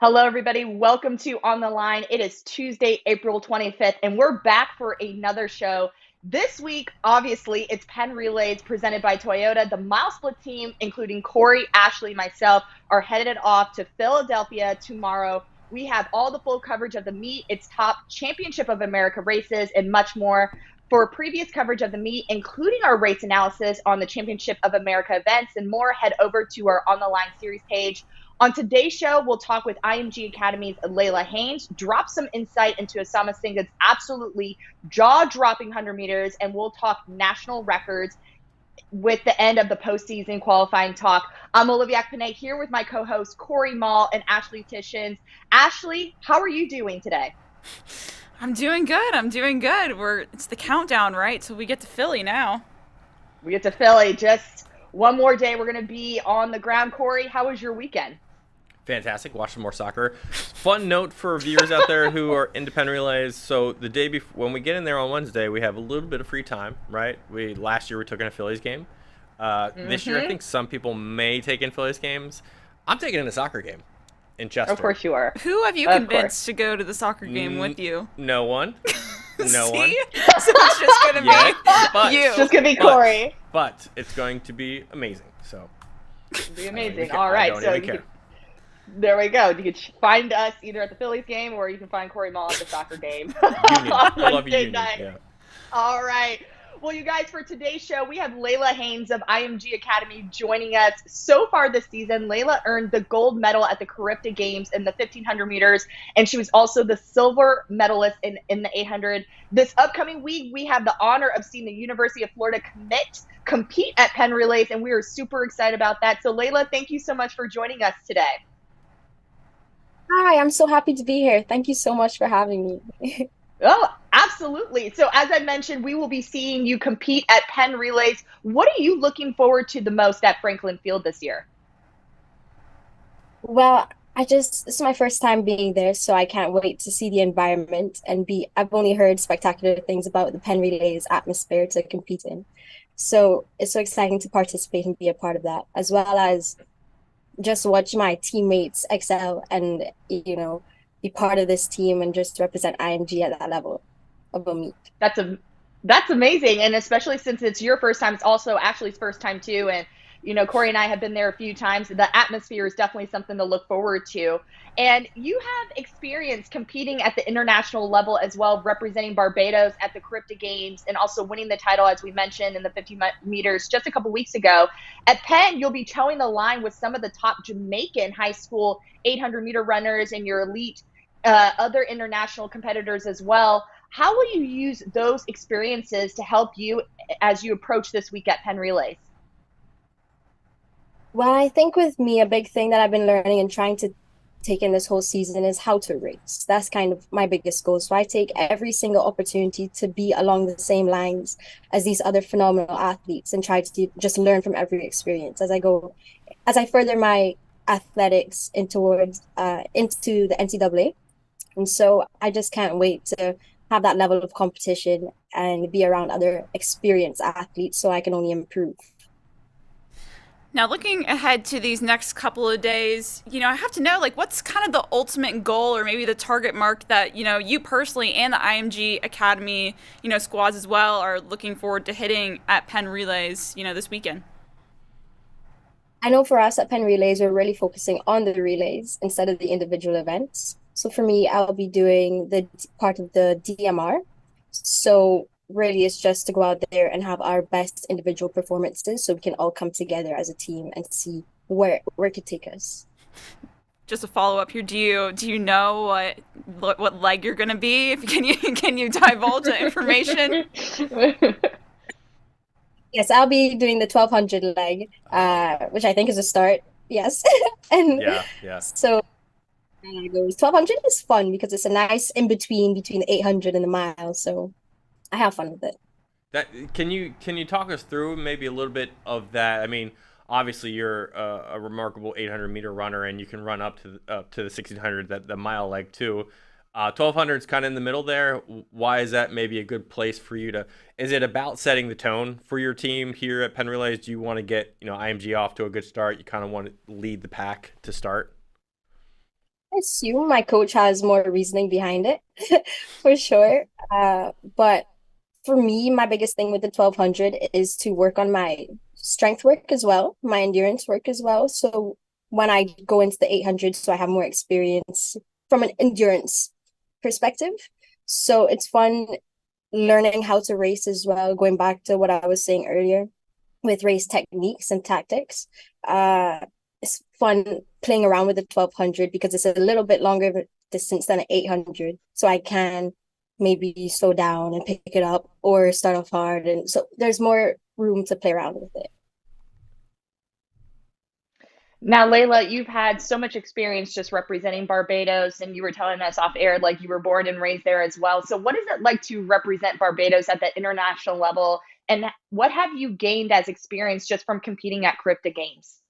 Hello, everybody. Welcome to On the Line. It is Tuesday, April 25th, and we're back for another show. This week, obviously, it's Penn Relays presented by Toyota. The MileSplit team, including Corey, Ashley, myself, are headed off to Philadelphia tomorrow. We have all the full coverage of the meet, its top Championship of America races, and much more. For previous coverage of the meet, including our race analysis on the Championship of America events and more, head over to our On the Line series page. On today's show, we'll talk with IMG Academy's Layla Haynes, drop some insight into Asinga Success's absolutely jaw-dropping 100 meters, and we'll talk national records with the end of the postseason qualifying talk. I'm Olivia Panay here with my co-hosts Corey Mall and Ashley Tishins. Ashley, how are you doing today? I'm doing good. It's the countdown, right? So we get to Philly now. We get to Philly. Just one more day. We're going to be on the ground. Corey, how was your weekend? Fantastic. Watch some more soccer. Fun note for viewers out there who are into Penn Relays. So the day before, when we get in there on Wednesday, we have a little bit of free time, right? Last year we took in a Phillies game. This year I think some people may take in Phillies games. I'm taking in a soccer game in Chester. Of course you are. Who have you convinced to go to the soccer game with you? No one. No one. So it's just going to be you. It's just going to be Corey. But it's going to be amazing. So. It'll be amazing. All right. So there we go. You can find us either at the Phillies game or you can find Corey Mall at the soccer game. Union. I love you, Union. Yeah. All right. Well, you guys, for today's show, we have Layla Haynes of IMG Academy joining us. So far this season, Layla earned the gold medal at the Caribta Games in the 1,500 meters, and she was also the silver medalist in the 800. This upcoming week, we have the honor of seeing the University of Florida compete at Penn Relays, and we are super excited about that. So, Layla, thank you so much for joining us today. Hi, I'm so happy to be here. Thank you so much for having me. Oh, absolutely. So as I mentioned, we will be seeing you compete at Penn Relays. What are you looking forward to the most at Franklin Field this year? Well, this is my first time being there, so I can't wait to see the environment I've only heard spectacular things about the Penn Relays atmosphere to compete in. So it's so exciting to participate and be a part of that, as well as just watch my teammates excel and, be part of this team and just represent IMG at that level of a meet. That's amazing, and especially since it's your first time, it's also Ashley's first time too. And Corey and I have been there a few times. The atmosphere is definitely something to look forward to. And you have experience competing at the international level as well, representing Barbados at the Caribta Games and also winning the title, as we mentioned, in the 50 meters just a couple weeks ago. At Penn, you'll be towing the line with some of the top Jamaican high school 800-meter runners and your elite other international competitors as well. How will you use those experiences to help you as you approach this week at Penn Relays? Well, I think with me, a big thing that I've been learning and trying to take in this whole season is how to race. That's kind of my biggest goal. So I take every single opportunity to be along the same lines as these other phenomenal athletes and try to just learn from every experience as I further my athletics into the NCAA. And so I just can't wait to have that level of competition and be around other experienced athletes so I can only improve. Now, looking ahead to these next couple of days, I have to know, what's kind of the ultimate goal or maybe the target mark that, you personally and the IMG Academy, squads as well are looking forward to hitting at Penn Relays, this weekend? I know for us at Penn Relays, we're really focusing on the relays instead of the individual events. So for me, I'll be doing the part of the DMR. So really it's just to go out there and have our best individual performances so we can all come together as a team and see where it could take us. Just a follow-up here, do you know what leg you're going to be? Can you divulge the information? Yes, I'll be doing the 1200 leg, which I think is a start. Yes. And yeah. So it goes 1200 is fun because it's a nice in between the 800 and the mile. So I have fun with it. Can you talk us through maybe a little bit of that? I mean, obviously you're a remarkable 800-meter runner, and you can run up to the 1600, the mile leg too. 1200 is kind of in the middle there. Why is that maybe a good place for you to? Is it about setting the tone for your team here at Penn Relays? Do you want to get IMG off to a good start? You kind of want to lead the pack to start. assume my coach has more reasoning behind it for sure. But for me, my biggest thing with the 1200 is to work on my strength work as well, my endurance work as well. So when I go into the 800, so I have more experience from an endurance perspective. So it's fun learning how to race as well, going back to what I was saying earlier with race techniques and tactics. It's fun playing around with the 1200 because it's a little bit longer of a distance than an 800. So I can maybe slow down and pick it up or start off hard. And so there's more room to play around with it. Now, Layla, you've had so much experience just representing Barbados, and you were telling us off air like you were born and raised there as well. So, what is it like to represent Barbados at the international level? And what have you gained as experience just from competing at Crypto Games?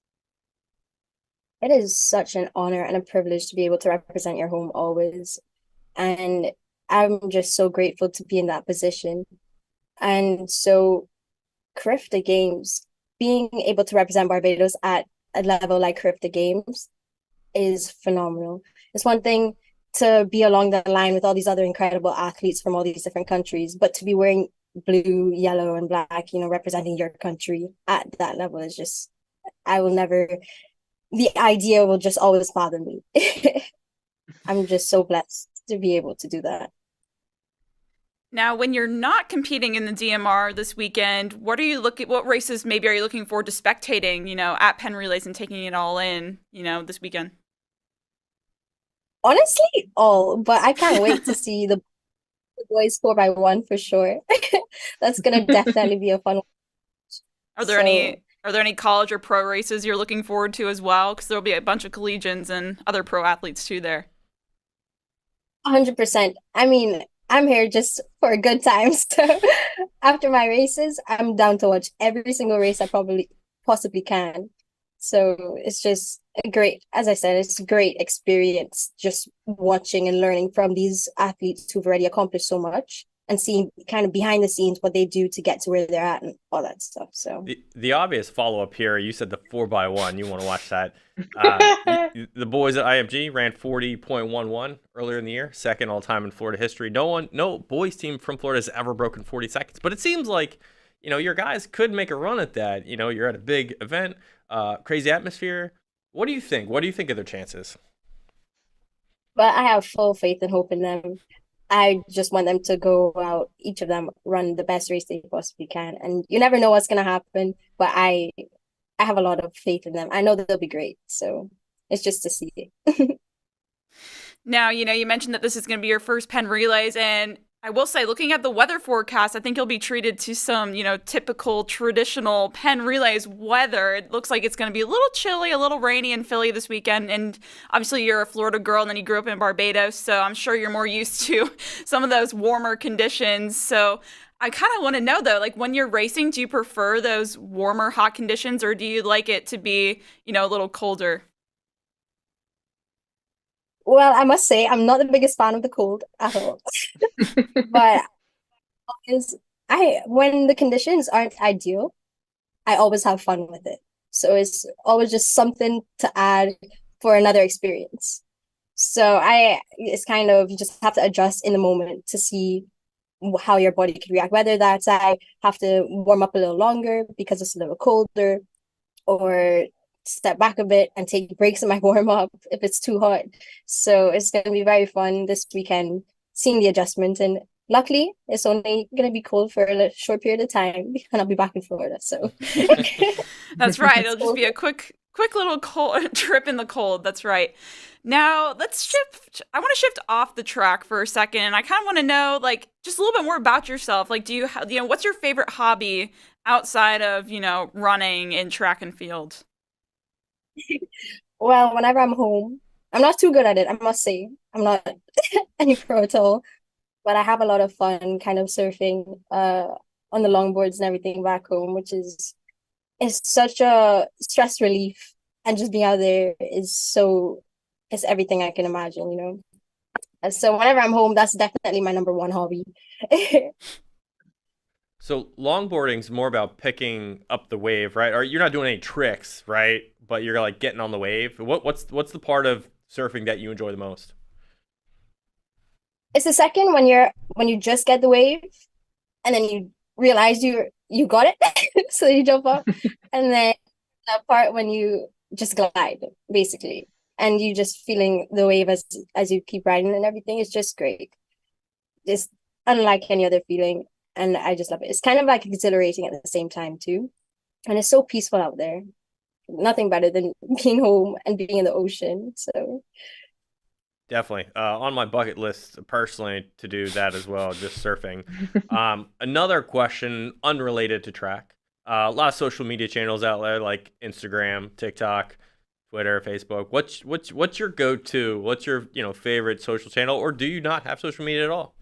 It is such an honor and a privilege to be able to represent your home always. And I'm just so grateful to be in that position. And so, Crypto Games, being able to represent Barbados at a level like Crypto Games is phenomenal. It's one thing to be along the line with all these other incredible athletes from all these different countries, but to be wearing blue, yellow, and black, representing your country at that level is just, I will never, the idea will just always bother me. I'm just so blessed to be able to do that. Now, when you're not competing in the DMR this weekend, what races maybe are you looking forward to spectating, at Penn Relays and taking it all in, this weekend? Honestly, all, but I can't wait to see the boys 4x1 for sure. That's gonna definitely be a fun one. Are there any college or pro races you're looking forward to as well? Because there'll be a bunch of collegians and other pro athletes too there. 100%. I mean, I'm here just for a good time. So after my races, I'm down to watch every single race I probably possibly can. So it's just as I said, it's a great experience just watching and learning from these athletes who've already accomplished so much and seeing kind of behind the scenes what they do to get to where they're at and all that stuff. So the obvious follow up here, you said the 4x1. You want to watch that? The boys at IMG ran 40.11 earlier in the year, second all time in Florida history. No boys team from Florida has ever broken 40 seconds. But it seems like your guys could make a run at that. You're at a big event, crazy atmosphere. What do you think? What do you think of their chances? But I have full faith and hope in them. I just want them to go out, each of them run the best race they possibly can. And you never know what's going to happen, but I have a lot of faith in them. I know that they'll be great. So it's just to see. Now, you mentioned that this is going to be your first Penn Relays, and I will say, looking at the weather forecast, I think you'll be treated to some, typical traditional Penn Relays weather. It looks like it's going to be a little chilly, a little rainy in Philly this weekend. And obviously you're a Florida girl and then you grew up in Barbados. So I'm sure you're more used to some of those warmer conditions. So I kind of want to know though, like when you're racing, do you prefer those warmer, hot conditions or do you like it to be, a little colder? Well, I must say, I'm not the biggest fan of the cold at all. But is when the conditions aren't ideal, I always have fun with it. So it's always just something to add for another experience. So it's kind of, you just have to adjust in the moment to see how your body can react. Whether that's I have to warm up a little longer because it's a little colder, or step back a bit and take breaks in my warm up if it's too hot. So it's going to be very fun this weekend seeing the adjustment. And luckily, it's only going to be cold for a short period of time and I'll be back in Florida. So that's right. It'll just be a quick little cold trip in the cold. That's right. Now let's shift. I want to shift off the track for a second. And I kind of want to know, like, just a little bit more about yourself. Like, do you what's your favorite hobby outside of, running and track and field? Well, whenever I'm home, I'm not too good at it, I must say. I'm not any pro at all, but I have a lot of fun kind of surfing on the longboards and everything back home, which is such a stress relief. And just being out there is everything I can imagine. And so whenever I'm home, that's definitely my number one hobby. So longboarding's more about picking up the wave, right? Or you're not doing any tricks, right? But you're like getting on the wave. What's the part of surfing that you enjoy the most? It's the second when you just get the wave and then you realize you got it, so you jump up, and then that part when you just glide basically, and you just feeling the wave as you keep riding and everything. It's just great. It's unlike any other feeling, and I just love it. It's kind of like exhilarating at the same time too, and it's so peaceful out there. Nothing better than being home and being in the ocean. So Definitely. On my bucket list personally to do that as well, just surfing. Another question unrelated to track. A lot of social media channels out there like Instagram, TikTok, Twitter, Facebook. What's your go-to? What's your favorite social channel, or do you not have social media at all?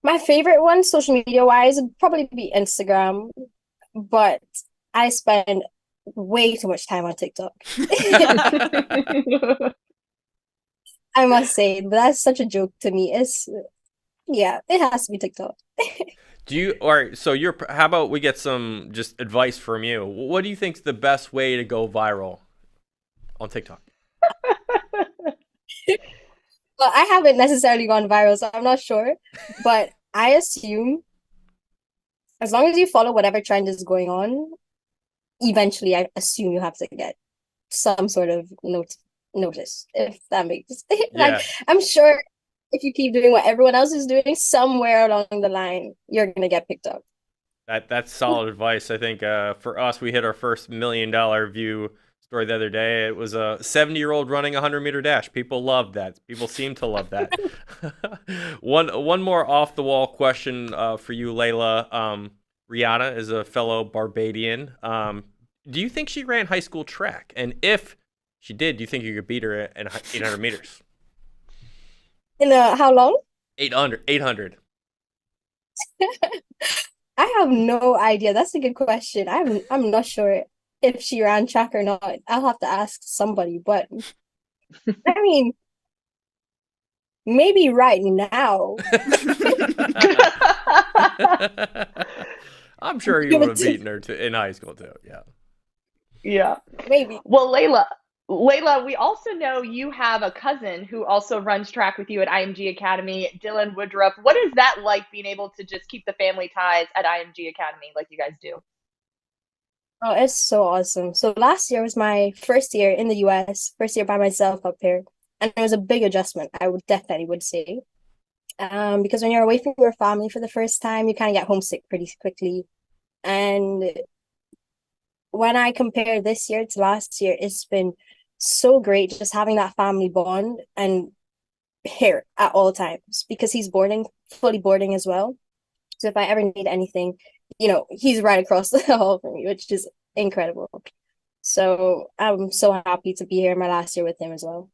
my favorite one, social media wise, would probably be Instagram, but I spend way too much time on TikTok. I must say, but that's such a joke to me. It has to be TikTok. All right, so how about we get some just advice from you? What do you think's the best way to go viral on TikTok? Well, I haven't necessarily gone viral, so I'm not sure. But I assume as long as you follow whatever trend is going on, eventually I assume you have to get some sort of notice, if that makes like Yeah. I'm sure if you keep doing what everyone else is doing, somewhere along the line you're gonna get picked up. That's solid advice. I think for us, we hit our first $1 million view story the other day. It was a 70-year-old running a 100-meter dash. People loved that. People seem to love that. One more off the wall question for you, Layla. Rihanna is a fellow Barbadian. Do you think she ran high school track? And if she did, do you think you could beat her in 800 meters? In how long? 800. I have no idea. That's a good question. I'm not sure if she ran track or not. I'll have to ask somebody, but I mean, maybe right now. I'm sure you would have beaten her in high school too. Yeah. Yeah. Maybe. Well, Layla, we also know you have a cousin who also runs track with you at IMG Academy, Dylan Woodruff. What is that like, being able to just keep the family ties at IMG Academy like you guys do? Oh, it's so awesome. So last year was my first year in the US, first year by myself up here. And it was a big adjustment, I would definitely say. Because when you're away from your family for the first time, you kind of get homesick pretty quickly. And when I compare this year to last year, it's been so great just having that family bond and here at all times, because he's fully boarding as well. So if I ever need anything, he's right across the hall from me, which is incredible. So I'm so happy to be here my last year with him as well.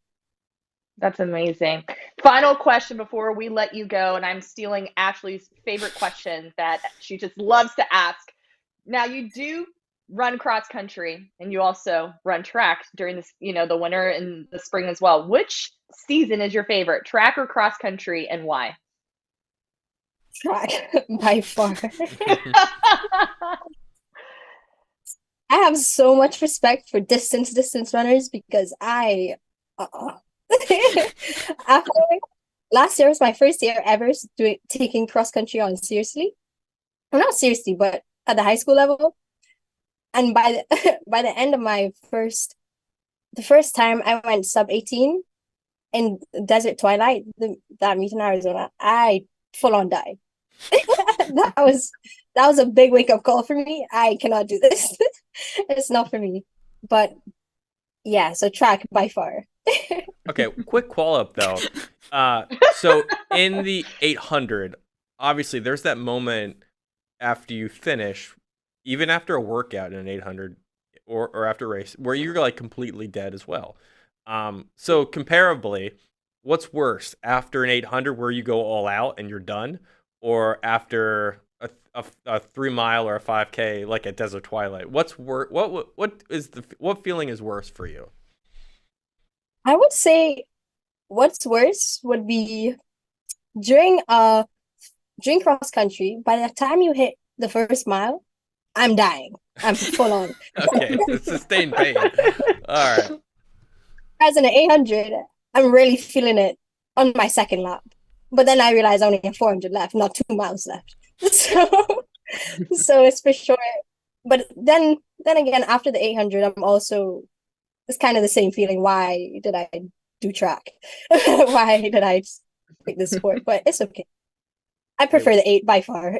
That's amazing. Final question before we let you go, and I'm stealing Ashley's favorite question that she just loves to ask. Now, you do run cross country and you also run track during this, the winter and the spring as well. Which season is your favorite, track or cross country, and why? Track by far. I have so much respect for distance runners because after last year was my first year ever taking cross country on seriously. Well, not seriously, but at the high school level. And by the end of the first time I went sub 18 in Desert Twilight, that meet in Arizona, I full on died. that was a big wake up call for me. I cannot do this. It's not for me. But yeah, so track by far. Okay, quick follow up though. So in the 800, obviously there's that moment after you finish, even after a workout in an 800 or after a race, where you're like completely dead as well. So comparably, what's worse, after an 800 where you go all out and you're done, or after a 3 mile or a 5K like at Desert Twilight? What's worse? What feeling is worse for you? I would say what's worse would be during cross country. By the time you hit the first mile, I'm dying. I'm full on. Okay, sustained pain. All right. As in an 800, I'm really feeling it on my second lap. But then I realized I only have 400 left, not 2 miles left. So it's for sure. But then again, after the 800, I'm also it's kind of the same feeling. Why did I do track? Why did I pick this sport? But it's okay. I prefer the 8 by far.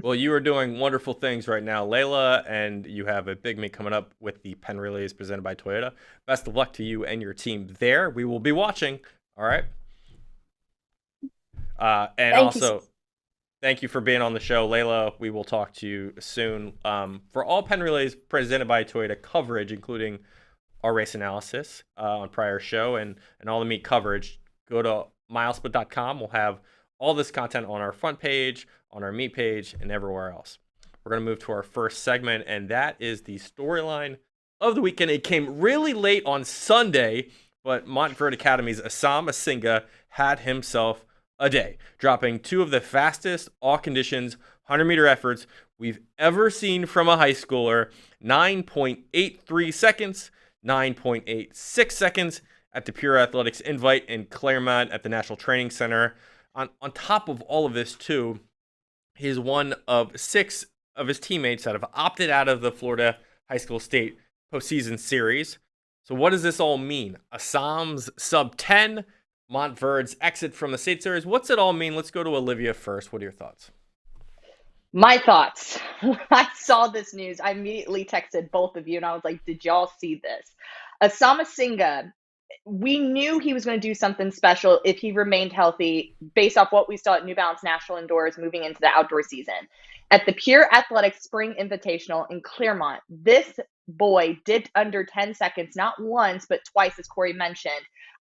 Well, you are doing wonderful things right now, Layla, and you have a big meet coming up with the Penn Relays presented by Toyota. Best of luck to you and your team there. We will be watching. All right. And Thank you. also, thank you for being on the show, Layla. We will talk to you soon. For all Penn Relays presented by Toyota coverage, including our race analysis on prior show and all the meet coverage, go to MileSplit.com. We'll have all this content on our front page, on our meet page, and everywhere else. We're going to move to our first segment, and that is the storyline of the weekend. It came really late on Sunday, but Montverde Academy's Asinga had himself a day, dropping two of the fastest all conditions 100-meter efforts we've ever seen from a high schooler, 9.83 seconds, 9.86 seconds at the Pure Athletics Invite in Claremont at the National Training Center. On top of all of this, too, he's one of 6 of his teammates that have opted out of the Florida High School State postseason series. So what does this all mean? Assam's sub-10, Montverde's exit from the state series. What's it all mean? Let's go to Olivia first. What are your thoughts? My thoughts. When I saw this news, I immediately texted both of you and I was like, did y'all see this? Asinga, we knew he was going to do something special if he remained healthy based off what we saw at New Balance National Indoors moving into the outdoor season. At the Pure Athletics Spring Invitational in Claremont, this boy dipped under 10 seconds, not once, but twice, as Corey mentioned.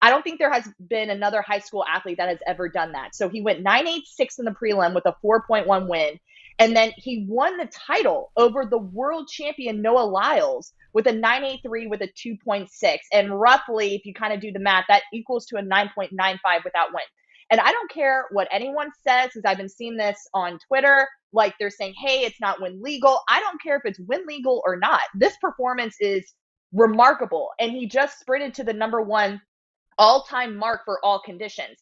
I don't think there has been another high school athlete that has ever done that. So he went 9.86 in the prelim with a 4.1 win. And then he won the title over the world champion Noah Lyles with a 9.83 with a 2.6. And roughly, if you kind of do the math, that equals to a 9.95 without win. And I don't care what anyone says, because I've been seeing this on Twitter. Like they're saying, hey, it's not win legal. I don't care if it's win legal or not. This performance is remarkable. And he just sprinted to the number 1 all-time mark for all conditions.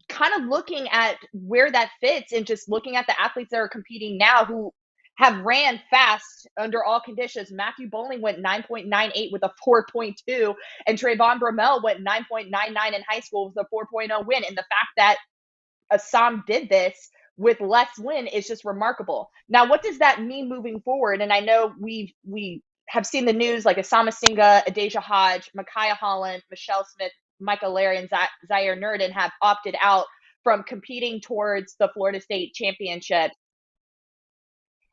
Kind of looking at where that fits and just looking at the athletes that are competing now who have ran fast under all conditions. Matthew Bowling went 9.98 with a 4.2, and Trayvon Bromell went 9.99 in high school with a 4.0 win. And the fact that Assam did this with less win is just remarkable. Now, what does that mean moving forward? And I know we have seen the news like Assam Asinga, Adasia Hodge, Micaiah Holland, Michelle Smith, Michael Larry, and Zaire Nurdin have opted out from competing towards the Florida State Championship.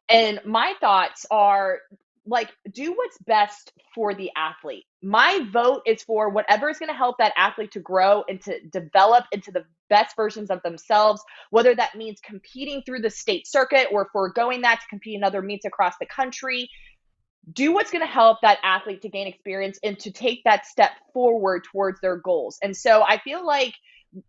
And my thoughts are like, do what's best for the athlete. My vote is for whatever is going to help that athlete to grow and to develop into the best versions of themselves, whether that means competing through the state circuit or foregoing that to compete in other meets across the country. Do what's going to help that athlete to gain experience and to take that step forward towards their goals. And so I feel like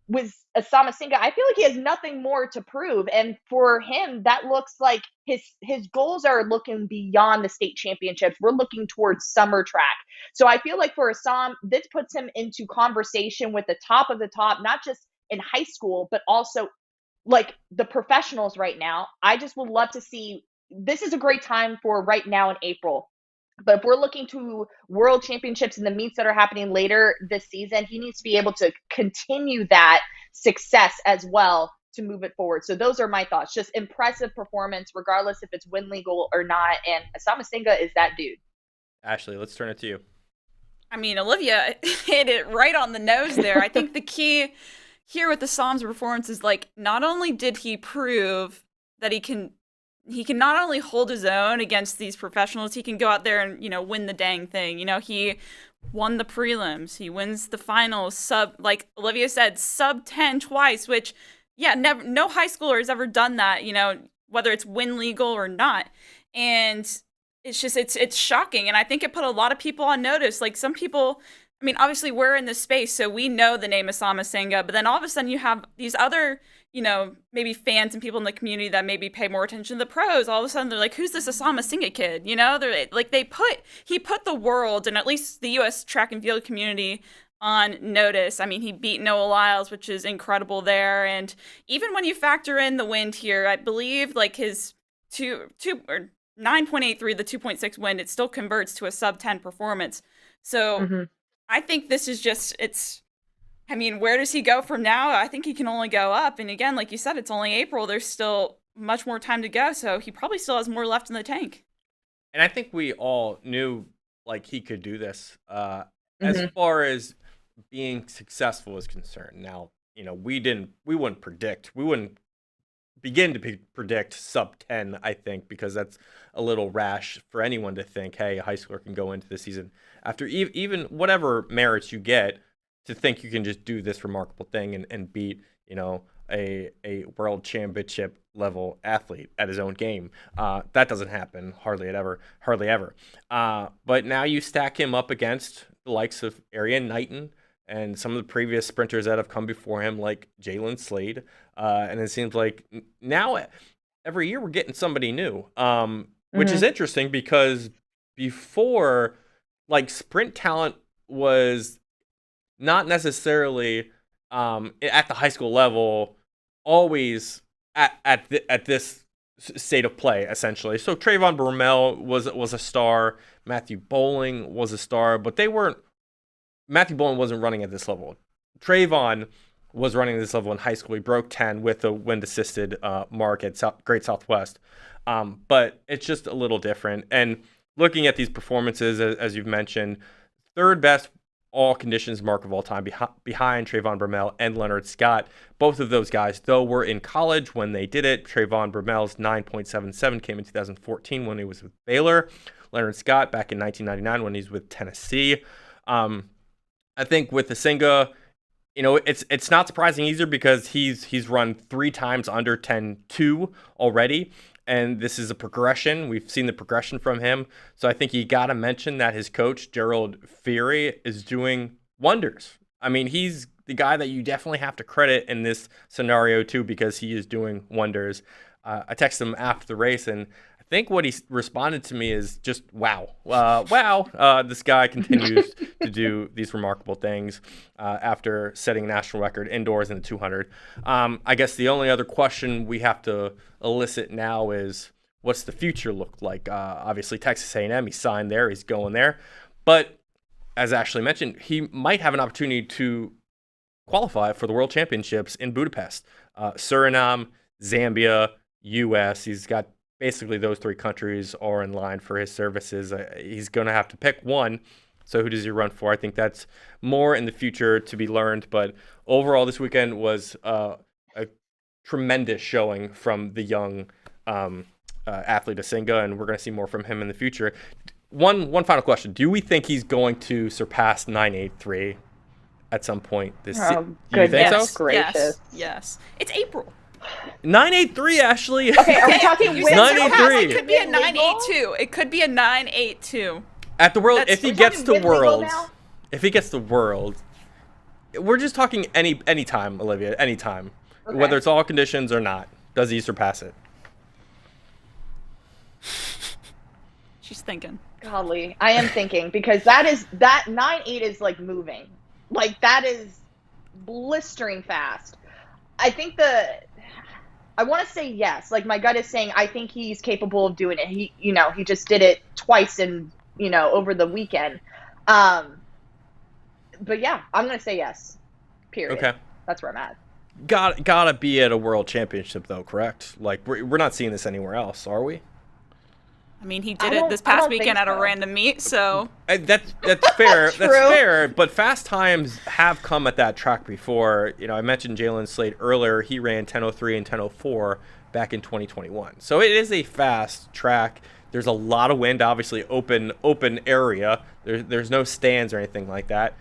with Asama Asinga, I feel like he has nothing more to prove. And for him, that looks like his goals are looking beyond the state championships. We're looking towards summer track. So I feel like for Assam, this puts him into conversation with the top of the top, not just in high school, but also like the professionals right now. I just would love to see. This is a great time for right now in April. But if we're looking to world championships and the meets that are happening later this season, he needs to be able to continue that success as well to move it forward. So those are my thoughts. Just impressive performance, regardless if it's win legal or not. And Asama Singa is that dude. Ashley, let's turn it to you. I mean, Olivia hit it right on the nose there. I think the key here with the Assam's performance is like, not only did he prove that he can not only hold his own against these professionals, he can go out there and, win the dang thing. He won the prelims. He wins the finals, like Olivia said, sub 10 twice, which, no high schooler has ever done that, whether it's win legal or not. And it's just, it's shocking. And I think it put a lot of people on notice. Like some people, I mean, obviously we're in this space, so we know the name Asinga, but then all of a sudden you have these other, maybe fans and people in the community that maybe pay more attention to the pros. All of a sudden they're like, who's this Asinga kid? They're like, he put the world, and at least the U.S. track and field community, on notice. I mean, he beat Noah Lyles, which is incredible there. And even when you factor in the wind here, I believe like his 9.83, the 2.6 wind, it still converts to a sub 10 performance. So I think this is where does he go from now? I think he can only go up. And again, like you said, it's only April. There's still much more time to go. So he probably still has more left in the tank. And I think we all knew like he could do this. As far as being successful is concerned. Now, we wouldn't begin to predict sub 10, I think, because that's a little rash for anyone to think, hey, a high schooler can go into the season after even whatever merits you get, to think you can just do this remarkable thing and beat, a world championship level athlete at his own game. That doesn't happen hardly ever. But now you stack him up against the likes of Arian Knighton and some of the previous sprinters that have come before him, like Jalen Slade. And it seems like now every year we're getting somebody new, which is interesting because before, like, sprint talent was not necessarily at the high school level always at this state of play, essentially. So Trayvon Bromell was a star. Matthew Bowling was a star, but Matthew Bowling wasn't running at this level. Trayvon was running at this level in high school. He broke 10 with a wind-assisted mark at Great Southwest. But it's just a little different. And looking at these performances, as you've mentioned, third best all conditions mark of all time behind Trayvon Bromell and Leonard Scott. Both of those guys, though, were in college when they did it. Trayvon Bromell's 9.77 came in 2014 when he was with Baylor. Leonard Scott back in 1999 when he's with Tennessee. I think with Asinga, it's not surprising either because he's run 3 times under 10.2 already, and this is a progression. We've seen the progression from him, so I think you got to mention that his coach Gerald Feary is doing wonders. I mean, he's the guy that you definitely have to credit in this scenario too because he is doing wonders. I texted him after the race, and I think what he responded to me is just, wow. This guy continues to do these remarkable things after setting a national record indoors in the 200. I guess the only other question we have to elicit now is, what's the future look like? Obviously, Texas A&M, he signed there, he's going there. But as Ashley mentioned, he might have an opportunity to qualify for the World Championships in Budapest. Suriname, Zambia, U.S., he's got basically those 3 countries are in line for his services. He's going to have to pick one. So who does he run for? I think that's more in the future to be learned. But overall, this weekend was a tremendous showing from the young athlete Asinga, and we're going to see more from him in the future. One final question. Do we think he's going to surpass 9.83 at some point this season? Do you think so? Gracious. Yes. It's April. 9.83, Ashley. Okay, are we talking wins? 9.83. It could be a 9.82. It could be a 9.82. At the world, if he gets the world, we're just talking any time, Olivia, any time, whether it's all conditions or not. Does he surpass it? She's thinking. Golly, I am thinking because that 9.8 is like moving, like that is blistering fast. I think I want to say yes. Like my gut is saying I think he's capable of doing it. He just did it twice in, over the weekend. But yeah, I'm going to say yes. Period. Okay. That's where I'm at. Gotta be at a world championship though, correct? Like we're not seeing this anywhere else, are we? I mean, he did it this past weekend at a random meet, so that's fair. That's fair. But fast times have come at that track before. I mentioned Jalen Slade earlier. He ran 10:03 and 10:04 back in 2021. So it is a fast track. There's a lot of wind, obviously open area. There's no stands or anything like that.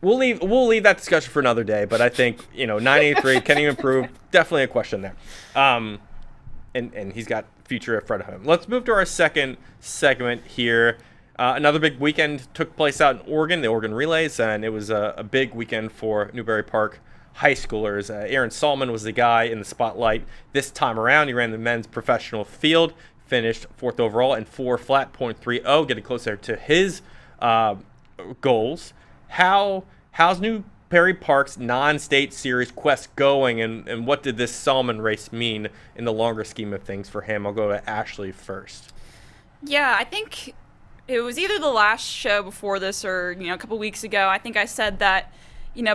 We'll leave that discussion for another day. But I think 983 can he improve? Definitely a question there. And he's got future in front of him. Let's move to our second segment here. Another big weekend took place out in Oregon, the Oregon Relays, and it was a big weekend for Newbury Park high schoolers. Aaron Solomon was the guy in the spotlight this time around. He ran the men's professional field, finished 4th overall in 4 flat .30, getting closer to his goals. How's Newbury Park's non-state series quest going, and what did this Solomon race mean in the longer scheme of things for him? I'll go to Ashley first. Yeah, I think it was either the last show before this or, a couple weeks ago. I think I said that,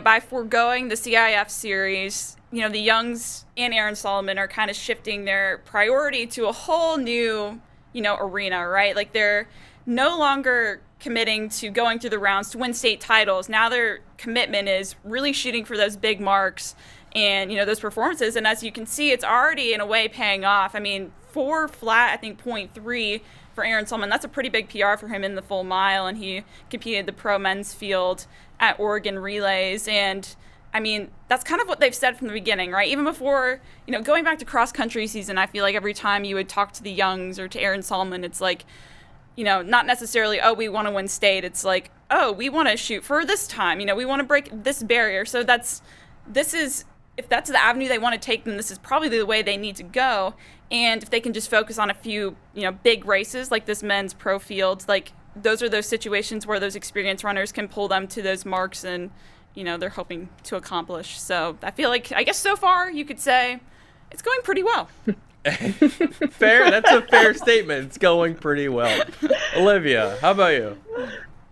by foregoing the CIF series, the Youngs and Aaron Solomon are kind of shifting their priority to a whole new, arena, right? Like they're no longer committing to going through the rounds to win state titles. Now their commitment is really shooting for those big marks and, those performances. And as you can see, it's already in a way paying off. I mean, 4 flat, I think .3 for Aaron Solomon. That's a pretty big PR for him in the full mile, and he competed the pro men's field at Oregon Relays. And I mean, that's kind of what they've said from the beginning, right? Even before, going back to cross country season, I feel like every time you would talk to the Youngs or to Aaron Solomon, it's like, not necessarily, oh, we want to win state. It's like, oh, we want to shoot for this time. We want to break this barrier. So if that's the avenue they want to take, then this is probably the way they need to go. And if they can just focus on a few, big races like this men's pro field, like those are those situations where those experienced runners can pull them to those marks and, they're hoping to accomplish. So I feel like, I guess so far you could say it's going pretty well. Fair. That's a fair statement. It's going pretty well. Olivia, how about you?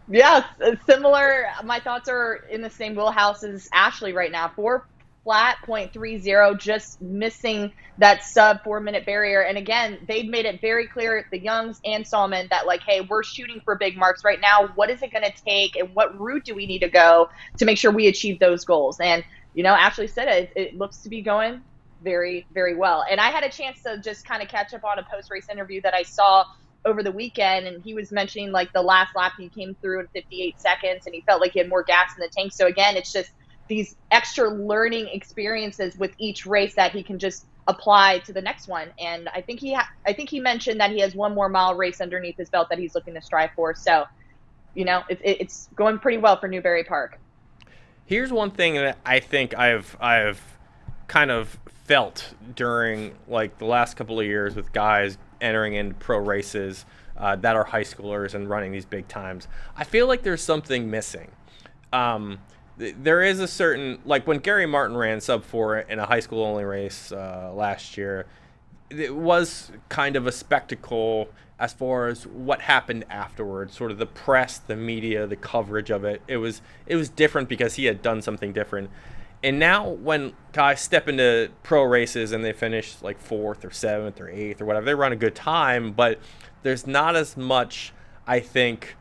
Yeah, similar. My thoughts are in the same wheelhouse as Ashley right now. 4 flat .30, just missing that sub 4-minute barrier. And again, they've made it very clear, the Youngs and Solomon, that like, hey, we're shooting for big marks right now. What is it going to take, and what route do we need to go to make sure we achieve those goals? And Ashley said it looks to be going very, very well. And I had a chance to just kind of catch up on a post-race interview that I saw over the weekend, and he was mentioning like the last lap he came through in 58 seconds, and he felt like he had more gas in the tank. So again, it's just these extra learning experiences with each race that he can just apply to the next one. And I think he mentioned that he has one more mile race underneath his belt that he's looking to strive for. So, it's going pretty well for Newbury Park. Here's one thing that I think I've kind of felt during like the last couple of years with guys entering into pro races that are high schoolers and running these big times. I feel like there's something missing. There is a certain, like when Gary Martin ran sub 4 in a high school only race last year, it was kind of a spectacle as far as what happened afterwards, sort of the press, the media, the coverage of it. It was different because he had done something different. And now when guys step into pro races and they finish like 4th or 7th or 8th or whatever, they run a good time, but there's not as much, I think,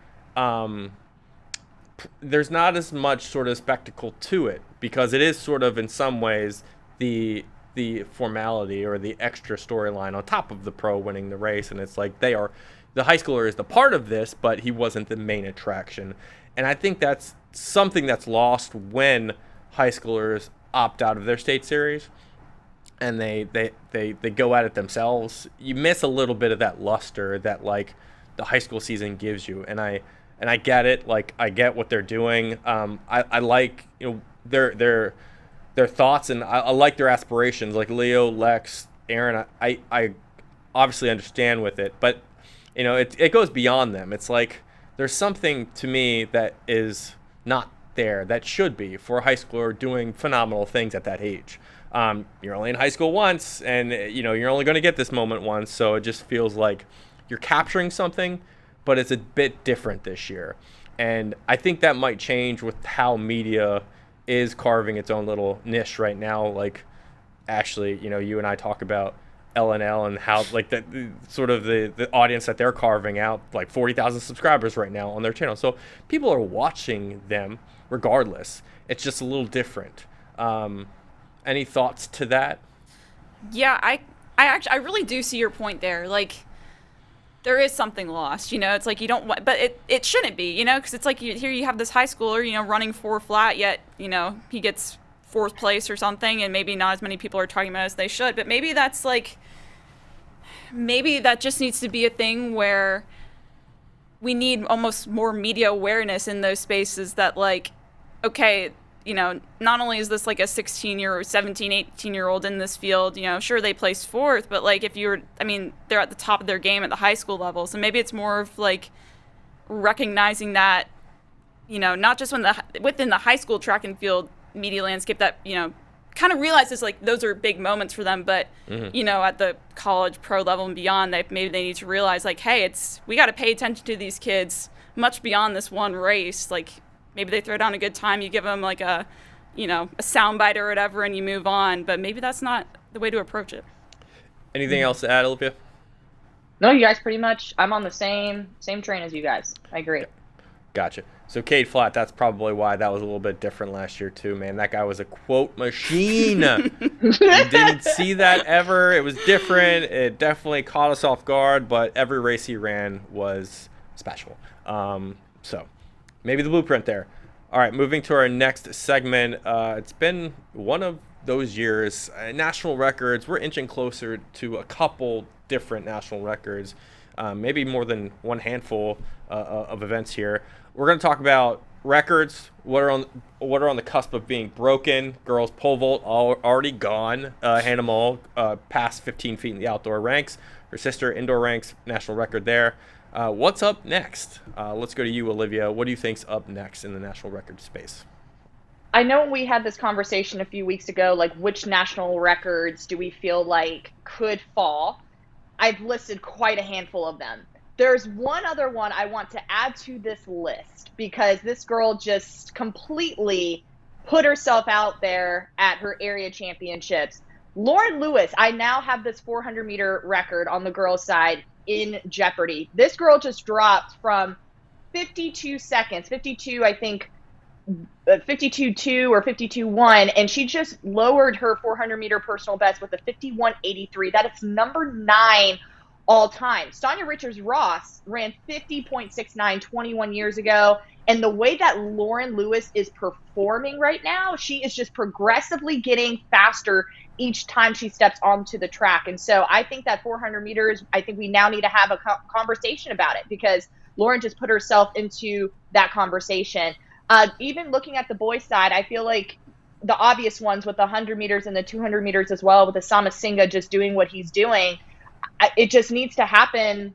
there's not as much sort of spectacle to it, because it is sort of in some ways the formality or the extra storyline on top of the pro winning the race. And it's like the high schooler is the part of this, but he wasn't the main attraction. And I think that's something that's lost when high schoolers opt out of their state series and they go at it themselves. You miss a little bit of that luster that like the high school season gives you. And I get it. Like, I get what they're doing. I like, their thoughts, and I like their aspirations. Like Leo, Lex, Aaron, I obviously understand with it, but it goes beyond them. It's like there's something to me that is not there that should be for a high schooler doing phenomenal things at that age. You're only in high school once, and you're only going to get this moment once, so it just feels like you're capturing something, but it's a bit different this year. And I think that might change with how media is carving its own little niche right now. Like, Ashley, you and I talk about LNL and how like that sort of the audience that they're carving out, like 40,000 subscribers right now on their channel. So people are watching them regardless. It's just a little different. Any thoughts to that? Yeah, I really do see your point there. Like, there is something lost, it's like you don't want, but it shouldn't be, because it's like here you have this high schooler, running 4 flat, yet, he gets 4th place or something, and maybe not as many people are talking about it as they should. But maybe maybe that just needs to be a thing where we need almost more media awareness in those spaces that, like, okay, you know, not only is this like a 16-year or 17, 18-year-old in this field, you know, sure they placed fourth, but like if you're, I mean, they're at the top of their game at the high school level. So maybe it's more of like recognizing that, you know, not just within the high school track and field media landscape that, you know, kind of realizes like those are big moments for them, but you know, at the college pro level and beyond, maybe they need to realize like, hey, we got to pay attention to these kids much beyond this one race. Like maybe they throw down a good time, you give them like a, you know, a soundbite or whatever, and you move on. But maybe that's not the way to approach it. Anything else to add, Olivia? No, you guys pretty much. I'm on the same train as you guys. I agree. Gotcha. So Cade Flat, that's probably why that was a little bit different last year too, man. That guy was a quote machine. You didn't see that ever. It was different. It definitely caught us off guard, but every race he ran was special. So maybe the blueprint there. All right, moving to our next segment. It's been one of those years. National records. We're inching closer to a couple different national records, maybe more than one handful of events here. We're going to talk about records, what are on the cusp of being broken. Girls pole vault already gone. Hannah Mull past 15 feet in the outdoor ranks. Her sister indoor ranks, national record there. What's up next? Let's go to you, Olivia. What do you think's up next in the national record space? I know we had this conversation a few weeks ago, like which national records do we feel like could fall? I've listed quite a handful of them. There's one other one I want to add to this list because this girl just completely put herself out there at her area championships. Lauren Lewis, I now have this 400-meter record on the girls' side in jeopardy. This girl just dropped from 52 seconds, 52, I think, 52.2 or 52.1, and she just lowered her 400-meter personal best with a 51.83. That is number 9 all time. Sonia Richards-Ross ran 50.69 21 years ago, and the way that Lauren Lewis is performing right now, she is just progressively getting faster each time she steps onto the track. And so I think that 400 meters, I think we now need to have a conversation about it because Lauren just put herself into that conversation. Even looking at the boys' side, I feel like the obvious ones with the 100 meters and the 200 meters as well, with Asinga just doing what he's doing, it just needs to happen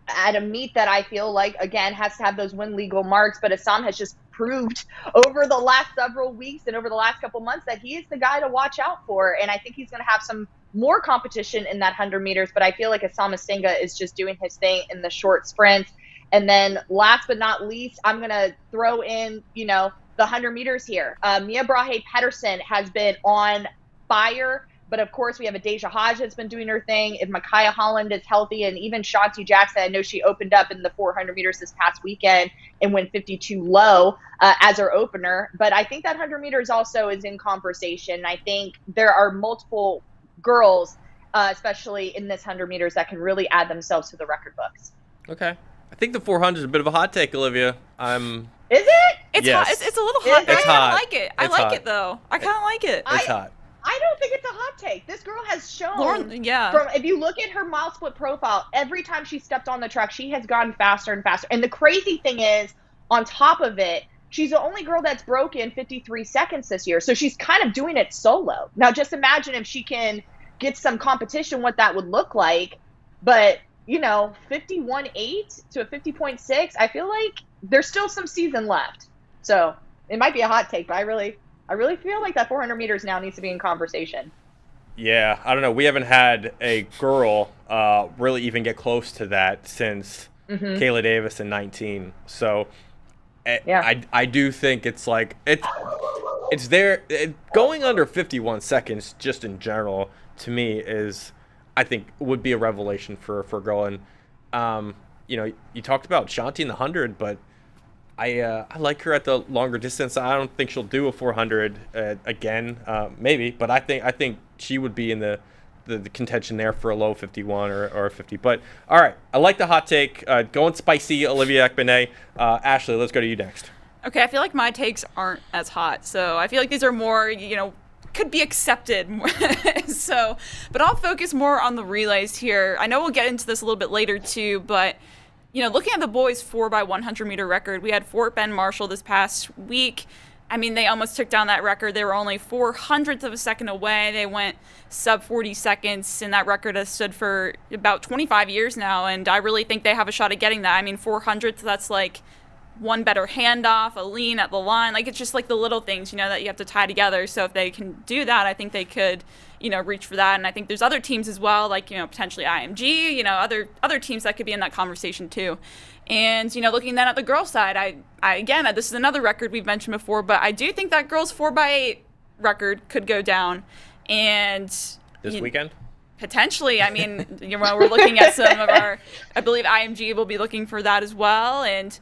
at a meet that I feel like, again, has to have those win legal marks. But Assam has just proved over the last several weeks and over the last couple months that he is the guy to watch out for. And I think he's going to have some more competition in that 100 meters. But I feel like Asinga is just doing his thing in the short sprints. And then last but not least, I'm going to throw in, you know, the 100 meters here. Mia Brahe Pedersen has been on fire. But, of course, we have a Deja Hodge that's been doing her thing. If Micaiah Holland is healthy, and even Shanti Jackson, I know she opened up in the 400 meters this past weekend and went 52 low as her opener. But I think that 100 meters also is in conversation. I think there are multiple girls, especially in this 100 meters, that can really add themselves to the record books. Okay. I think the 400 is a bit of a hot take, Olivia. Is it? It's yes. hot. It's a little hot. It's I kind hot. of like it. I It's like hot. it, though. I kind of like it. It's hot. I don't think it's a hot take. This girl has shown, Lauren, yeah. from if you look at her MileSplit profile, every time she stepped on the track, she has gone faster and faster. And the crazy thing is, on top of it, she's the only girl that's broken 53 seconds this year. So she's kind of doing it solo. Now, just imagine if she can get some competition, what that would look like. But, you know, 51.8 to a 50.6, I feel like there's still some season left. So it might be a hot take, but I really feel like that 400 meters now needs to be in conversation. Yeah, I don't know. We haven't had a girl really even get close to that since Kayla Davis in 19. So Yeah. I do think it's like it's there. Going under 51 seconds just in general to me is, I think, would be a revelation for a girl. And you know, you talked about Shanti in the 100, but I like her at the longer distance. I don't think she'll do a 400 again, maybe, but I think she would be in the contention there for a low 51 or a 50. But all right, I like the hot take. Going spicy, Olivia Ekbene. Ashley, let's go to you next. Okay, I feel like my takes aren't as hot, so I feel like these are more, you know, could be accepted. But I'll focus more on the relays here. I know we'll get into this a little bit later too, but looking at the boys 4x100 meter record, we had Fort Bend Marshall this past week. I mean, they almost took down that record. They were only 400th of a second away. They went sub 40 seconds, and that record has stood for about 25 years now, and I really think they have a shot at getting that. I mean, 400th, that's like one better handoff, a lean at the line. Like, it's just like the little things, that you have to tie together. So if they can do that, I think they could, reach for that. And I think there's other teams as well, like, potentially IMG, other teams that could be in that conversation too. And, looking then at the girls' side, I again, this is another record we've mentioned before, but I do think that girls' 4x8 record could go down. And this weekend? Potentially. I mean, we're looking at some of our, I believe IMG will be looking for that as well. And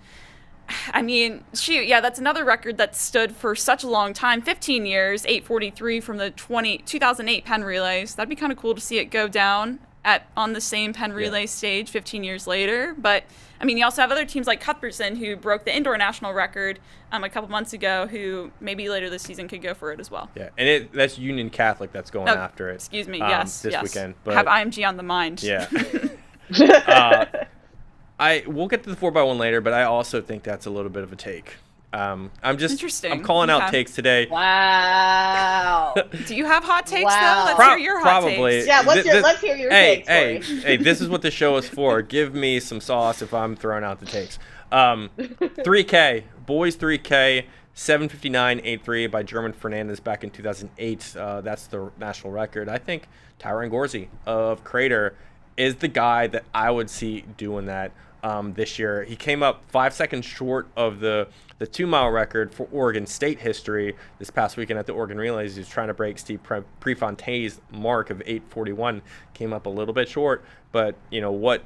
I mean, that's another record that stood for such a long time, 15 years, 8:43 from the 2008 Penn Relays. That'd be kind of cool to see it go down on the same Penn Relays stage 15 years later. But, I mean, you also have other teams like Cuthbertson, who broke the indoor national record a couple months ago, who maybe later this season could go for it as well. Yeah, and that's Union Catholic that's going after it. Excuse me, yes. This weekend. But have IMG on the mind. Yeah. We'll get to the 4x1 later, but I also think that's a little bit of a take. Interesting. I'm calling out takes today. Wow. Do you have hot takes though? Let's hear your hot probably. takes. Yeah, let's hear your takes. Hey, this is what the show is for. Give me some sauce if I'm throwing out the takes. 3K, boys 3K, 7:59.83 by German Fernandez back in 2008. That's the national record. I think Tyron Gorsey of Crater is the guy that I would see doing that this year. He came up 5 seconds short of the 2-mile record for Oregon State history this past weekend at the Oregon Relays. He was trying to break Steve Prefontaine's mark of 8:41. Came up a little bit short, but what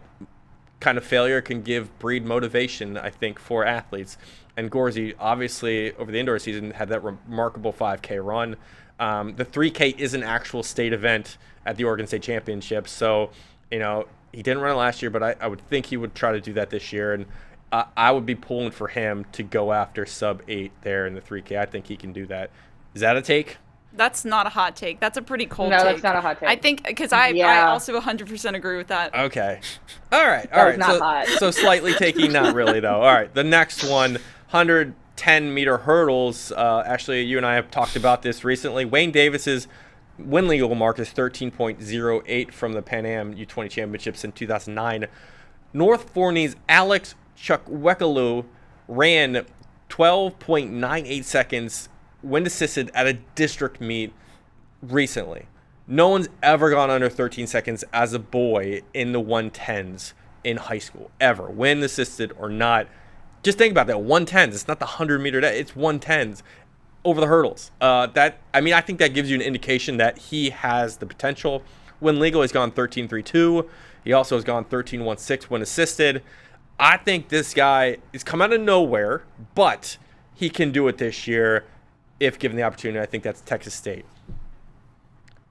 kind of failure can breed motivation, I think, for athletes. And Gorsey, obviously, over the indoor season, had that remarkable 5K run. The 3K is an actual state event at the Oregon State Championship, so he didn't run it last year, but I would think he would try to do that this year, and I would be pulling for him to go after sub 8 there in the 3K. I think he can do that. Is that a take? That's not a hot take. That's a pretty cold take. No, that's not a hot take. I think, because I also 100% agree with that. Okay. All right. Not hot. So slightly taking, not really, though. All right. The next one, 110-meter hurdles. Actually, you and I have talked about this recently. Wayne Davis's win legal mark is 13.08 from the Pan Am U20 Championships in 2009. North Forney's Alex Chukwuekalu ran 12.98 seconds wind assisted at a district meet recently. No one's ever gone under 13 seconds as a boy in the 110s in high school, ever, wind assisted or not. Just think about that, 110s. It's not the 100-meter, it's 110s over the hurdles. I think that gives you an indication that he has the potential. When legal, he's gone 13.32. He also has gone 13.16 when assisted. I think this guy is come out of nowhere, but he can do it this year if given the opportunity. I think that's Texas State.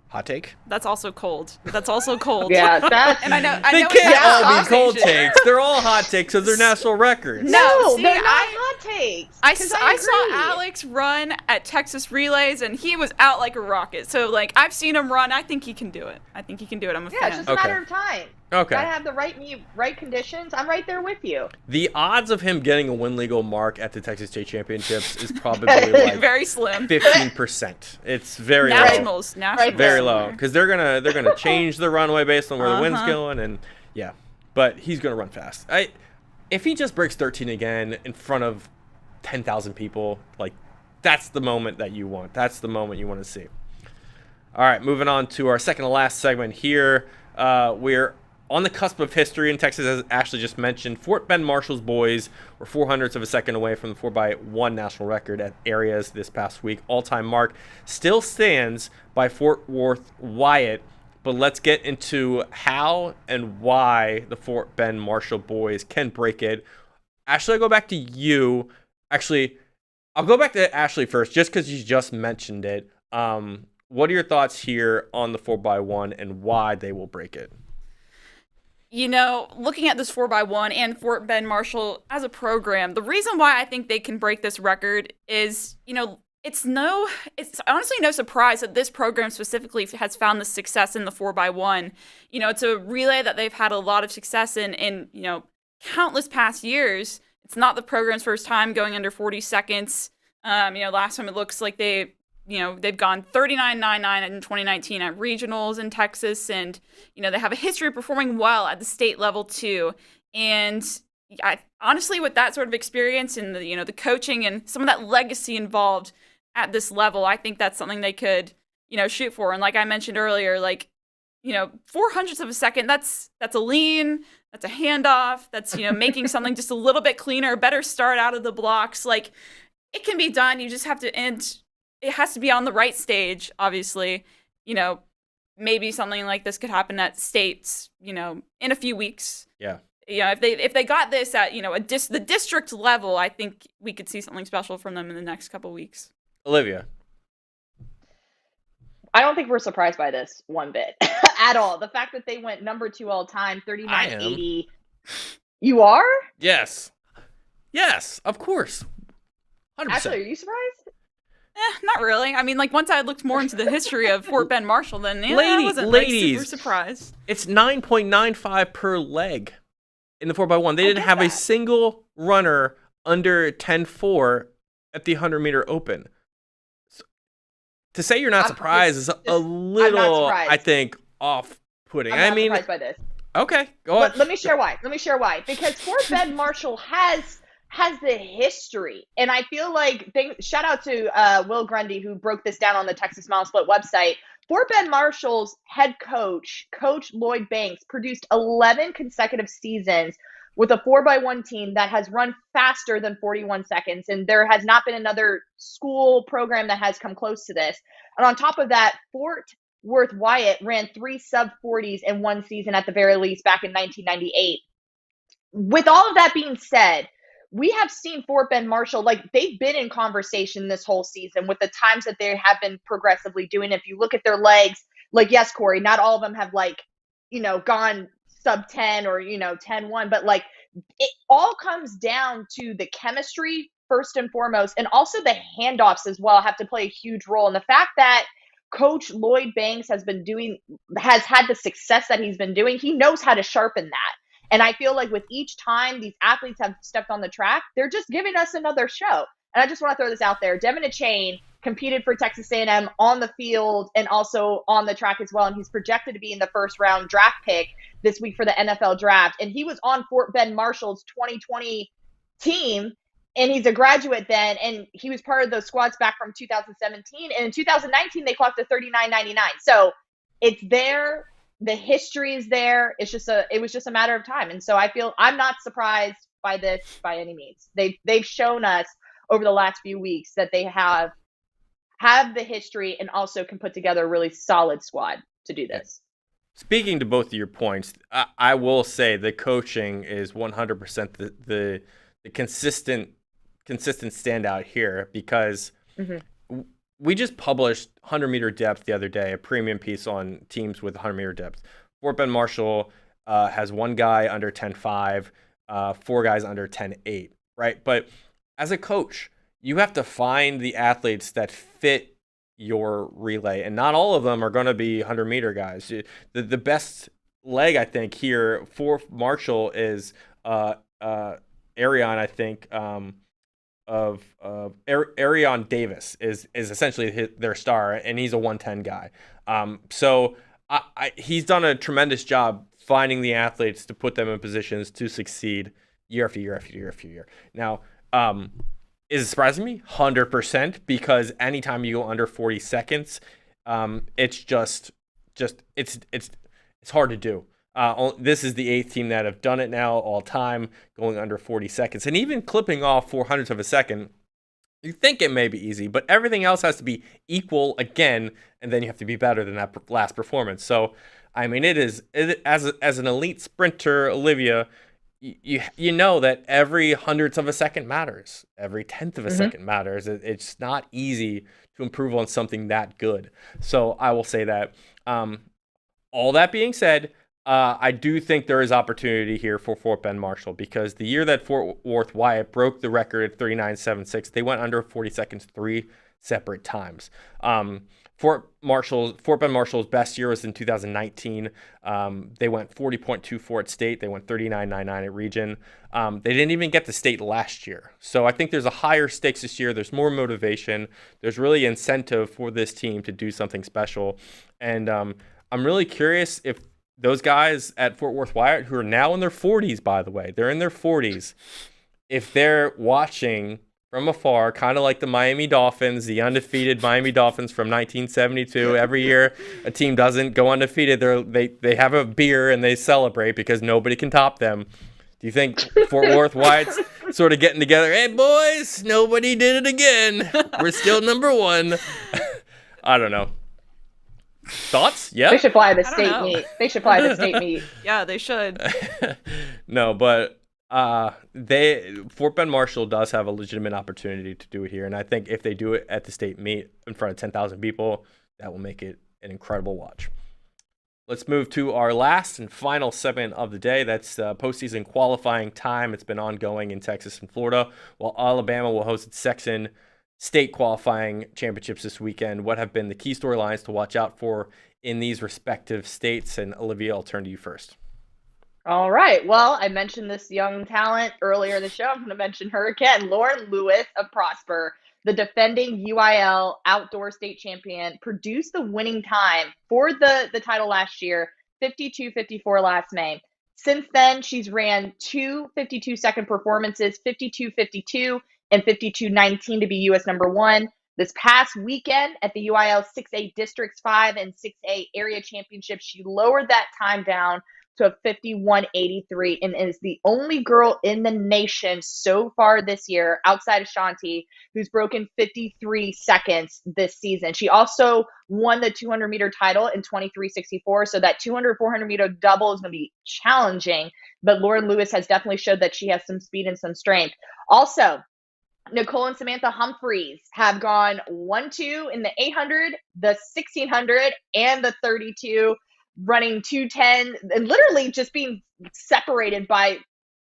Hot take? That's also cold. Yeah, that's... And I know they can't all be cold takes. They're all hot takes because they're national records. No, see, they're not hot takes. I saw Alex run at Texas Relays, and he was out like a rocket. So, I've seen him run. I think he can do it. I'm a fan. It's just a matter of time. Okay. Gotta have the right conditions. I'm right there with you. The odds of him getting a win legal mark at the Texas State Championships is probably very slim. 15%. It's very Nationals. Very low, because they're gonna change the runway based on where the wind's going, and but he's gonna run fast. If he just breaks 13 again in front of 10,000 people, that's the moment that you want. That's the moment you want to see. All right, moving on to our second to last segment here. We're on the cusp of history in Texas, as Ashley just mentioned. Fort Bend Marshall's boys were 400ths of a second away from the 4x1 national record at areas this past week. All-time mark still stands by Fort Worth Wyatt, but let's get into how and why the Fort Bend Marshall boys can break it. Ashley, I'll go back to you. Actually, I'll go back to Ashley first, just because you just mentioned it. What are your thoughts here on the 4x1 and why they will break it? Looking at this 4x1 and Fort Bend Marshall as a program, the reason why I think they can break this record is, it's honestly no surprise that this program specifically has found the success in the 4x1. It's a relay that they've had a lot of success in, countless past years, it's not the program's first time going under 40 seconds. Last time it looks like they've gone 39.99 in 2019 at regionals in Texas, and they have a history of performing well at the state level too. And honestly, with that sort of experience and the coaching and some of that legacy involved at this level, I think that's something they could shoot for. And like I mentioned earlier, 400ths of a second, that's a lean, that's a handoff, that's making something just a little bit cleaner, a better start out of the blocks. Like, it can be done. You just have to, and it has to be on the right stage, obviously. Maybe something like this could happen at states, in a few weeks. Yeah. If they got this at the district level, I think we could see something special from them in the next couple weeks. Olivia. I don't think we're surprised by this one bit at all. The fact that they went number 2 all time, 39.80. You are? Yes, of course. 100%. Actually, are you surprised? Not really. I mean, once I looked more into the history of Fort Bend Marshall, then I wasn't super surprised. It's 9.95 per leg in the 4x1. They didn't have a single runner under 10.4 at the 100-meter open. So, to say you're not surprised is a little, I think, off-putting. I'm not surprised by this. Okay, go on. But let me share why. Because Fort Bend Marshall has the history. And I feel like, shout out to Will Grundy, who broke this down on the Texas MileSplit website. Fort Bend Marshall's head coach, Coach Lloyd Banks, produced 11 consecutive seasons with a 4x1 team that has run faster than 41 seconds. And there has not been another school program that has come close to this. And on top of that, Fort Worth Wyatt ran 3 sub-40s in one season at the very least back in 1998. With all of that being said, we have seen Fort Bend Marshall, they've been in conversation this whole season with the times that they have been progressively doing. If you look at their legs, yes, Corey, not all of them have gone sub 10 or 10-1, but it all comes down to the chemistry first and foremost, and also the handoffs as well have to play a huge role. And the fact that Coach Lloyd Banks has had the success that he's been doing, he knows how to sharpen that. And I feel like with each time these athletes have stepped on the track, they're just giving us another show. And I just want to throw this out there. Devin Achane competed for Texas A&M on the field and also on the track as well. And he's projected to be in the first round draft pick this week for the NFL draft. And he was on Fort Bend Marshall's 2020 team. And he's a graduate then. And he was part of those squads back from 2017. And in 2019, they clocked a 39.99. So it's there. The history is there. It was just a matter of time. And so I feel I'm not surprised by this by any means. They've shown us over the last few weeks that they have the history and also can put together a really solid squad to do this. Speaking to both of your points, I will say the coaching is 100% the consistent standout here, because we just published 100-meter depth the other day, a premium piece on teams with 100-meter depth. Fort Bend Marshall has one guy under 10.5, 4 guys under 10.8, right? But as a coach, you have to find the athletes that fit your relay, and not all of them are going to be 100-meter guys. The best leg, I think, here for Marshall is Arion, I think, of Arion Davis is essentially their star, and he's a 110 guy. So he's done a tremendous job finding the athletes to put them in positions to succeed year after year after year after year. Now, is it surprising me? 100%, because anytime you go under 40 seconds, it's hard to do. This is the 8th team that have done it now all time, going under 40 seconds. And even clipping off 400ths of a second, you think it may be easy, but everything else has to be equal again, and then you have to be better than that last performance. So, I mean, as an elite sprinter, Olivia, you know that every 100th of a second matters. Every 10th of a second matters. It's not easy to improve on something that good. So I will say that. All that being said, I do think there is opportunity here for Fort Bend Marshall, because the year that Fort Worth Wyatt broke the record at 39.76, they went under 40 seconds 3 separate times. Fort Bend Marshall's best year was in 2019. They went 40.24 at state. They went 39.99 at region. They didn't even get to state last year. So I think there's a higher stakes this year. There's more motivation. There's really incentive for this team to do something special. And I'm really curious if those guys at Fort Worth Wyatt, who are now in their 40s, by the way, they're in their 40s, if they're watching from afar, kind of like the Miami Dolphins, the undefeated Miami Dolphins from 1972. Every year a team doesn't go undefeated, they have a beer and they celebrate because nobody can top them. Do you think Fort Worth Wyatt's sort of getting together? Hey, boys, nobody did it again. We're still number one. I don't know. Thoughts? Yeah. They should fly the state meet. They should fly the state meet. Yeah, they should. No, but Fort Bend Marshall does have a legitimate opportunity to do it here, and I think if they do it at the state meet in front of 10,000 people, that will make it an incredible watch. Let's move to our last and final segment of the day. That's postseason qualifying time. It's been ongoing in Texas and Florida, while Alabama will host its second state qualifying championships this weekend. What have been the key storylines to watch out for in these respective states? And Olivia, I'll turn to you first. All right. Well, I mentioned this young talent earlier in the show. I'm going to mention her again. Lauren Lewis of Prosper, the defending UIL outdoor state champion, produced the winning time for the title last year, 52:54 last May. Since then, she's ran two 52-second performances, 52:52 and 52:19 to be U.S. number one. This past weekend at the UIL 6A Districts 5 and 6A Area Championships, she lowered that time down to a 51:83 and is the only girl in the nation so far this year, outside of Shanti, who's broken 53 seconds this season. She also won the 200-meter title in 23:64, so that 200, 400-meter double is going to be challenging, but Lauren Lewis has definitely showed that she has some speed and some strength. Also, Nicole and Samantha Humphreys have gone 1-2 in the 800, the 1600, and the 32, running 2:10 and literally just being separated by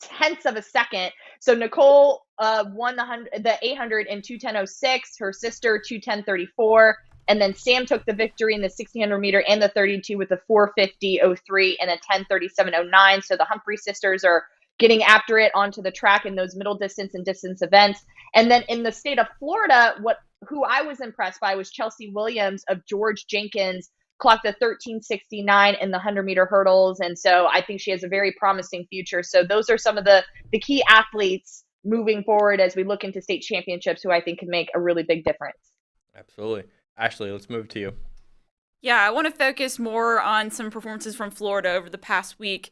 tenths of a second. So Nicole won the 800 in 2:10.06, her sister 2:10.34, and then Sam took the victory in the 1600 meter and the 32 with a 4:50.03 and a 10:37.09. So the Humphrey sisters are getting after it onto the track in those middle distance and distance events. And then in the state of Florida, who I was impressed by was Chelsea Williams of George Jenkins, clocked a 13:69 in the 100-meter hurdles. And so I think she has a very promising future. So those are some of the key athletes moving forward as we look into state championships who I think can make a really big difference. Absolutely. Ashley, let's move to you. Yeah, I want to focus more on some performances from Florida over the past week.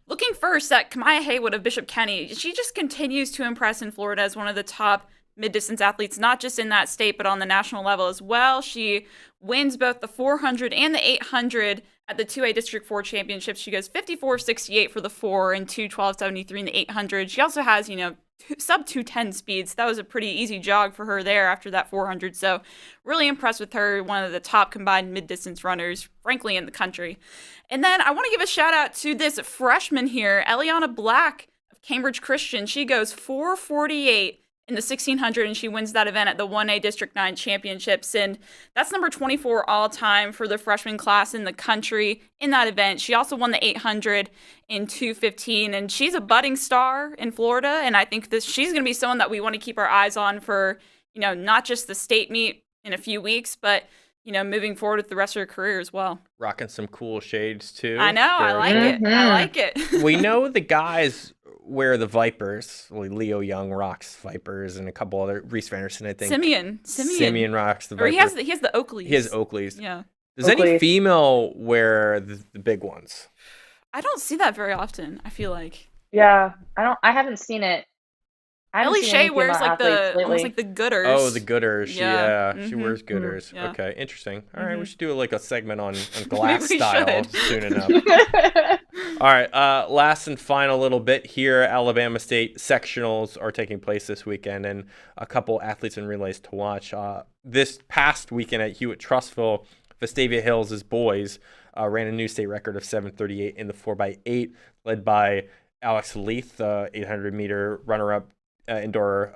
Looking first at Kamaya Haywood of Bishop Kenny, she just continues to impress in Florida as one of the top mid-distance athletes, not just in that state, but on the national level as well. She wins both the 400 and the 800 at the 2A District 4 Championships. She goes 54.68 for the 4 and 2:12.73 in the 800. She also has, sub 2:10 speeds. That was a pretty easy jog for her there after that 400. So really impressed with her, one of the top combined mid-distance runners, frankly, in the country. And then I want to give a shout out to this freshman here, Eliana Black of Cambridge Christian. She goes 4:48 in the 1600, and she wins that event at the 1A District 9 Championships. And that's number 24 all-time for the freshman class in the country in that event. She also won the 800 in 2:15, and she's a budding star in Florida, and I think she's going to be someone that we want to keep our eyes on for, not just the state meet in a few weeks, but, moving forward with the rest of her career as well. Rocking some cool shades, too. I know. I like it. I like it. We know the guys wear the Vipers. Well, Leo Young rocks Vipers, and a couple other, Reese Vanderson, I think. Simeon rocks the Vipers. Or he has the Oakleys. He has Oakleys. Yeah. Does any female wear the big ones? I don't see that very often, I feel like. Yeah, I haven't seen it. Ellie Shea wears almost like the Gooders. Oh, the Gooders. Yeah. Mm-hmm. She wears Gooders. Mm-hmm. Yeah. Okay, interesting. All right, we should do a segment on glass style soon enough. All right, last and final little bit here. Alabama State sectionals are taking place this weekend, and a couple athletes and relays to watch. This past weekend at Hewitt-Trussville, Vestavia Hills' boys ran a new state record of 7:38 in the 4x8, led by Alex Leith, the 800-meter runner-up indoor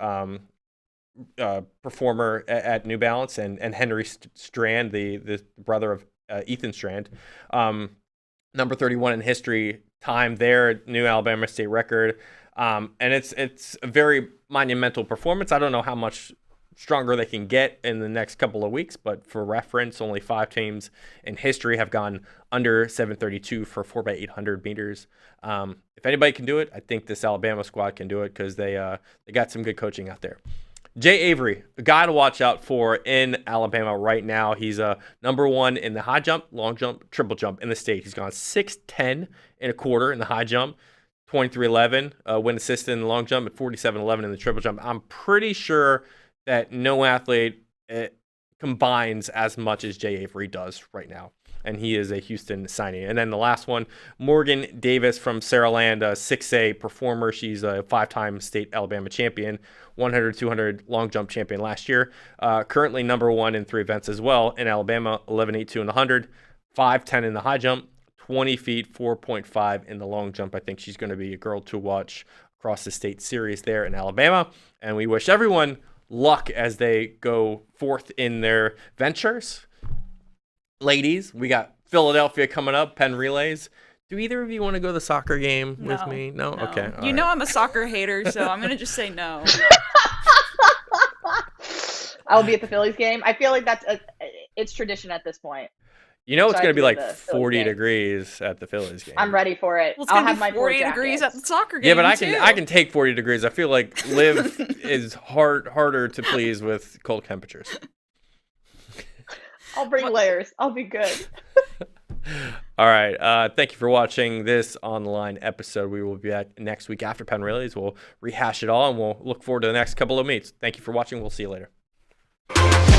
performer at New Balance, and Henry Strand, the brother of Ethan Strand, number 31 in history time there, new Alabama state record. And it's a very monumental performance. I don't know how much stronger they can get in the next couple of weeks, but for reference, only 5 teams in history have gone under 732 for 4x800 meters. If anybody can do it, I think this Alabama squad can do it, because they got some good coaching out there. Jay Avery, a guy to watch out for in Alabama right now. He's number 1 in the high jump, long jump, triple jump in the state. He's gone 6'10" and a quarter in the high jump, 23.11 win assist in the long jump, and 47.11 in the triple jump. I'm pretty sure that no athlete combines as much as Jay Avery does right now, and he is a Houston signing. And then the last one, Morgan Davis from Saraland, a 6A performer. She's a 5-time state Alabama champion, 100, 200 long jump champion last year. Currently number 1 in 3 events as well in Alabama, 11.82 in the 100, 5'10" in the high jump, 20 feet, 4.5 in the long jump. I think she's going to be a girl to watch across the state series there in Alabama. And we wish everyone luck as they go forth in their ventures. Ladies, we got Philadelphia coming up, Penn Relays. Do either of you want to go to the soccer game with me? No? Okay. You know I'm a soccer hater, so I'm going to just say no. I will be at the Phillies game. I feel like it's tradition at this point. You know, it's going to be like 40 degrees at the Phillies game. I'm ready for it. Well, it's going to be 40 degrees at the soccer game. Yeah, but I can take 40 degrees. I feel like Liv is harder to please with cold temperatures. I'll bring layers. I'll be good. All right. Thank you for watching this On the Line episode. We will be back next week after Penn Relays. We'll rehash it all, and we'll look forward to the next couple of meets. Thank you for watching. We'll see you later.